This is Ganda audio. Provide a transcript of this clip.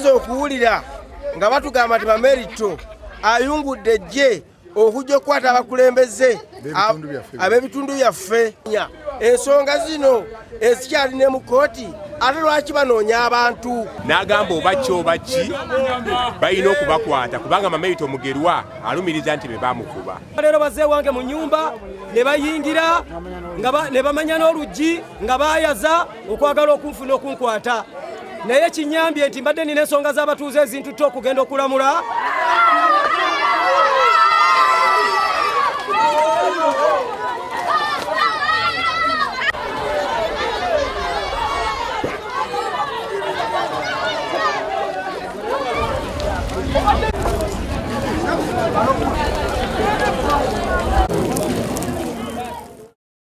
tumaze okuwulira nga batugamba nti Mamerito ayungudde ejje okujja okukwata abakulembeze ab'ebitundu byaffe. Ensonga zino ezikyali ne mu kooti ate lwaki banoonya abantu? N'agamba oba ki balina okubakwata kubanga Mamerito Mugerwa alumiriza nti be bamukuba. Leero bazee wange mu nyumba ne bayingira ne bamanya n'oluggi nga bayaza okwagala okunfuna okunkwata. Naye kinyambye nti mbadde nina ensonga z'abatuuze ezintutta okugenda okulamula